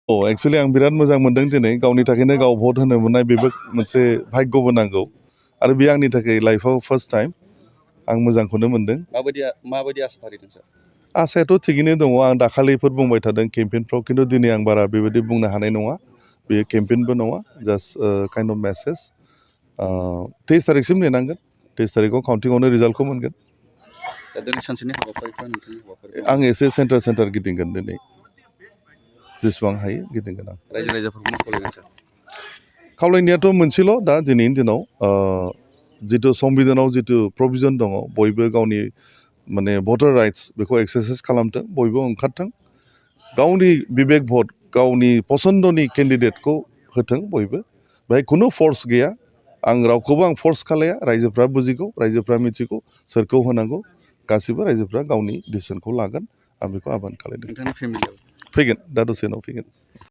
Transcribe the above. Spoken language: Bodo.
एक्चुअलि आं बिराद मोजां मोनदों दिनै गावनि थाखायनो गाव भट होनो मोननाय बेबो मोनसे भाग्यबो नांगौ आरो बे आंनि थाखाय लाइफआव फार्स्ट टाइम आं मोजांखौनो मोनदों। माबायदि आसा फारिदों सार? आसायाथ' थिगैनो दङ। आं दाखालिफोर बुंबाय थादों केम्पेइनफ्राव, खिन्थु दिनै आं बारा बेबायदि बुंनो हानाय नङा। बेयो केम्पेइनबो नङा, जास्ट काइन्ड अफ मेसेज। 23 तारिखसिम नेनांगोन। 23 तारिखआव काउन्टिंआवनो रिजाल्टखौ मोनगोन। दिनै सानसेनि हाबाफारिफ्रा नोंथांनि हाबाफारि? आं एसे सेन्टार गिदिंगोन दिनै, जेसेबां हायो गिदिंगोन आं। रायजो राजाफोरखौ खावलायगोन सार? खावलायनायाथ' मोनसेल' दा दिनैनि दिनाव जिथु संबिधानाव जिथु प्रभिजन दङ, बयबो गावनि माने भटार राइट्स बेखौ एक्सारसाइज खालामथों, बयबो ओंखारथों, गावनि बिबेक भट, गावनि पसन्दनि केन्डिडेटखौ होथों बयबो। बेहाय खुनु फर्स गैया। आं रावखौबो आं फर्स खालाया। रायजोफ्रा बुजिगौ, रायजोफ्रा मिथिगौ सोरखौ होनांगौ। गासिबो रायजोफ्रा गावनि डिसिसनखौ लागोन। आं बेखौ आबाहन खालायदों। नोंथांनि फेमिलियाव फैगोन, दा दसे उनाव फैगोन।